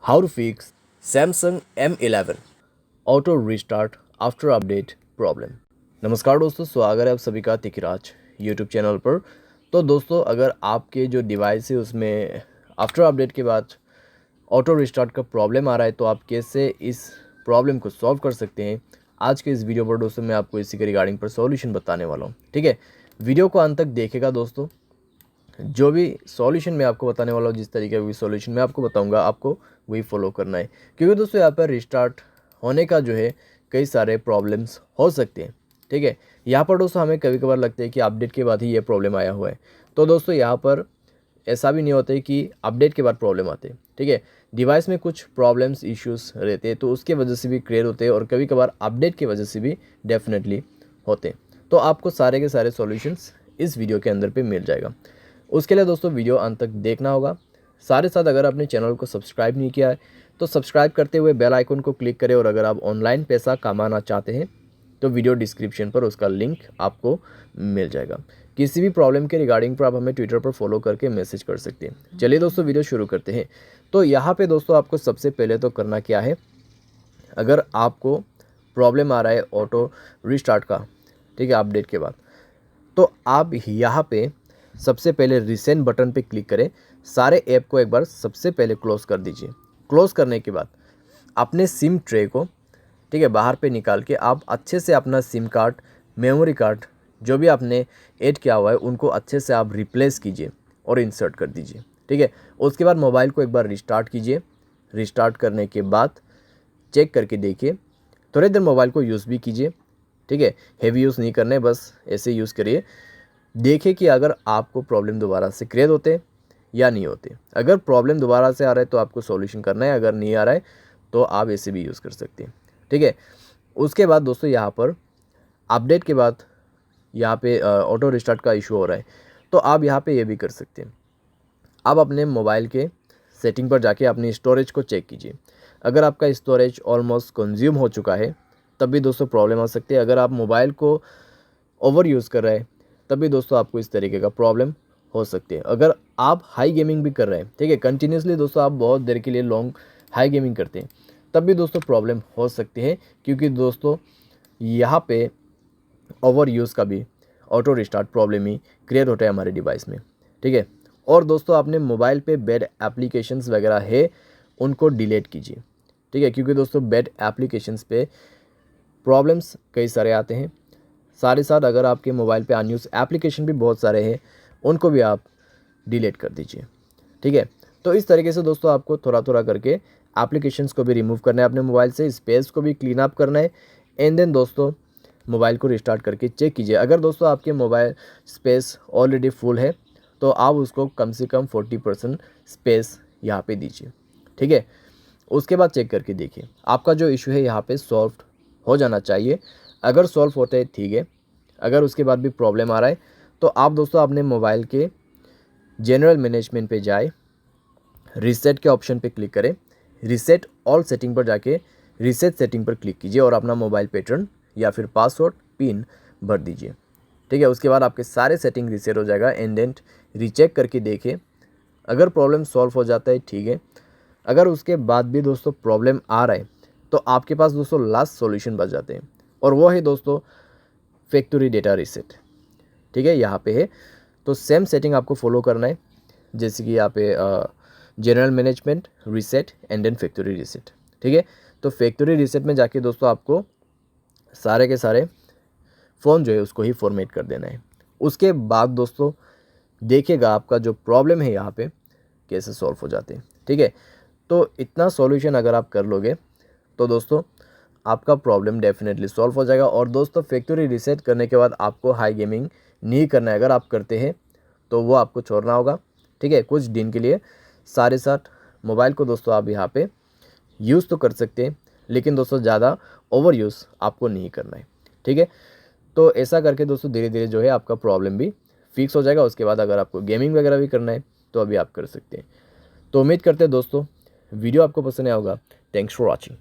How to fix Samsung M11 auto restart after update problem. नमस्कार दोस्तों, स्वागत है आप सभी का तिकराज यूट्यूब चैनल पर। तो दोस्तों, अगर आपके जो डिवाइस है उसमें आफ्टर अपडेट के बाद ऑटो रिस्टार्ट का प्रॉब्लम आ रहा है तो आप कैसे इस प्रॉब्लम को सॉल्व कर सकते हैं, आज के इस वीडियो पर दोस्तों मैं आपको इसी के रिगार्डिंग पर सॉल्यूशन बताने वाला हूँ। ठीक है, वीडियो को अंत तक देखेगा दोस्तों। जो भी सॉल्यूशन मैं आपको बताने वाला हूँ, जिस तरीके का भी सॉल्यूशन मैं आपको बताऊंगा, आपको वही फॉलो करना है, क्योंकि दोस्तों यहाँ पर रिस्टार्ट होने का जो है कई सारे प्रॉब्लम्स हो सकते हैं। ठीक है, यहाँ पर दोस्तों हमें कभी कभार लगता है कि अपडेट के बाद ही ये प्रॉब्लम आया हुआ है, तो दोस्तों यहाँ पर ऐसा भी नहीं होता है कि अपडेट के बाद प्रॉब्लम आते हैं। ठीक है, डिवाइस में कुछ प्रॉब्लम्स इश्यूज रहते हैं तो उसके वजह से भी क्लियर होते हैं, और कभी कभार अपडेट की वजह से भी डेफिनेटली होते हैं। तो आपको सारे के सारे सॉल्यूशंस इस वीडियो के अंदर पे मिल जाएगा। उसके लिए दोस्तों वीडियो अंत तक देखना होगा। साथ ही साथ अगर आपने चैनल को सब्सक्राइब नहीं किया है तो सब्सक्राइब करते हुए बेल आइकन को क्लिक करें, और अगर आप ऑनलाइन पैसा कमाना चाहते हैं तो वीडियो डिस्क्रिप्शन पर उसका लिंक आपको मिल जाएगा। किसी भी प्रॉब्लम के रिगार्डिंग पर आप हमें ट्विटर पर फॉलो करके मैसेज कर सकते हैं। चलिए दोस्तों, वीडियो शुरू करते हैं। तो यहाँ पे दोस्तों आपको सबसे पहले तो करना क्या है, अगर आपको प्रॉब्लम आ रहा है ऑटो रिस्टार्ट का, ठीक है, अपडेट के बाद, तो आप यहाँ पे सबसे पहले रिसेंट बटन पे क्लिक करें। सारे ऐप को एक बार सबसे पहले क्लोज़ कर दीजिए। क्लोज़ करने के बाद अपने सिम ट्रे को, ठीक है, बाहर पे निकाल के आप अच्छे से अपना सिम कार्ड, मेमोरी कार्ड जो भी आपने ऐड किया हुआ है उनको अच्छे से आप रिप्लेस कीजिए और इंसर्ट कर दीजिए। ठीक है, उसके बाद मोबाइल को एक बार रिस्टार्ट कीजिए। रिस्टार्ट करने के बाद चेक करके देखिए, थोड़ी देर मोबाइल को यूज़ भी कीजिए। ठीक है, हेवी यूज़ नहीं करना है, बस ऐसे यूज़ करिए। देखिए कि अगर आपको प्रॉब्लम दोबारा से क्रिएट होते या नहीं होते। अगर प्रॉब्लम दोबारा से आ रहा है तो आपको सॉल्यूशन करना है, अगर नहीं आ रहा है तो आप ऐसे भी यूज़ कर सकते हैं। ठीक है, उसके बाद दोस्तों यहाँ पर अपडेट के बाद यहाँ पे ऑटो रिस्टार्ट का इशू हो रहा है, तो आप यहाँ पे ये भी कर सकते हैं। आप अपने मोबाइल के सेटिंग पर जाके अपनी स्टोरेज को चेक कीजिए। अगर आपका स्टोरेज ऑलमोस्ट कंज्यूम हो चुका है तब भी दोस्तों प्रॉब्लम आ सकती है। अगर आप मोबाइल को ओवर यूज़ कर रहे हैं तब भी दोस्तों आपको इस तरीके का प्रॉब्लम हो सकती है। अगर आप हाई गेमिंग भी कर रहे हैं, ठीक है, कंटिन्यूसली दोस्तों आप बहुत देर के लिए लॉन्ग हाई गेमिंग करते हैं, तब भी दोस्तों प्रॉब्लम हो सकती है, क्योंकि दोस्तों यहाँ पे ओवर यूज़ का भी ऑटो रिस्टार्ट प्रॉब्लम ही क्रिएट होता है हमारे डिवाइस में। ठीक है, और दोस्तों आपने मोबाइल पे बैड एप्लीकेशंस वगैरह है उनको डिलीट कीजिए। ठीक है, क्योंकि दोस्तों बैड एप्लीकेशंस पे प्रॉब्लम्स कई सारे आते हैं। साथ ही साथ अगर आपके मोबाइल पे अनयूज एप्लीकेशन भी बहुत सारे हैं उनको भी आप डिलीट कर दीजिए। ठीक है, तो इस तरीके से दोस्तों आपको थोड़ा थोड़ा करके एप्लीकेशंस को भी रिमूव करना है अपने मोबाइल से, स्पेस को भी क्लीन अप करना है, एंड देन दोस्तों मोबाइल को रिस्टार्ट करके चेक कीजिए। अगर दोस्तों आपके मोबाइल स्पेस ऑलरेडी फुल है तो आप उसको कम से कम 40% स्पेस यहाँ पे दीजिए। ठीक है, उसके बाद चेक करके देखिए आपका जो इशू है यहाँ पे सॉल्व हो जाना चाहिए। अगर सॉल्व होता है ठीक है, अगर उसके बाद भी प्रॉब्लम आ रहा है तो आप दोस्तों अपने मोबाइल के जनरल मैनेजमेंट पे जाए, रीसेट के ऑप्शन पे क्लिक करें, रीसेट ऑल सेटिंग पर जाके रीसेट सेटिंग पर क्लिक कीजिए और अपना मोबाइल पैटर्न या फिर पासवर्ड पिन भर दीजिए। ठीक है, उसके बाद आपके सारे सेटिंग रीसेट हो जाएगा, एंड देन रीचेक करके देखिए। अगर प्रॉब्लम सॉल्व हो जाता है ठीक है, अगर उसके बाद भी दोस्तों प्रॉब्लम आ रहा है तो आपके पास दोस्तों लास्ट सॉल्यूशन बच जाते हैं, और वो है दोस्तों फैक्ट्री डेटा रीसेट। ठीक है, यहाँ पे है, तो सेम सेटिंग आपको फॉलो करना है, जैसे कि यहाँ पे general management, reset and then factory reset. ठीक है, तो फैक्ट्री रीसेट में जाके दोस्तों आपको सारे के सारे फ़ोन जो है उसको ही फॉर्मेट कर देना है। उसके बाद दोस्तों देखिएगा आपका जो प्रॉब्लम है यहाँ पे कैसे सॉल्व हो जाते हैं। ठीक है, तो इतना सॉल्यूशन अगर आप कर लोगे तो दोस्तों आपका प्रॉब्लम डेफिनेटली सॉल्व हो जाएगा। और दोस्तों फैक्ट्री रीसेट करने के बाद आपको हाई गेमिंग नहीं करना है। अगर आप करते हैं तो वो आपको छोड़ना होगा। ठीक है, कुछ दिन के लिए सारे साथ मोबाइल को दोस्तों आप यहाँ पे यूज़ तो कर सकते हैं, लेकिन दोस्तों ज़्यादा ओवर यूज़ आपको नहीं करना है। ठीक है, तो ऐसा करके दोस्तों धीरे धीरे जो है आपका प्रॉब्लम भी फिक्स हो जाएगा। उसके बाद अगर आपको गेमिंग वगैरह भी करना है तो अभी आप कर सकते हैं। तो उम्मीद करते हैं दोस्तों वीडियो आपको पसंद आया होगा। Thanks for watching.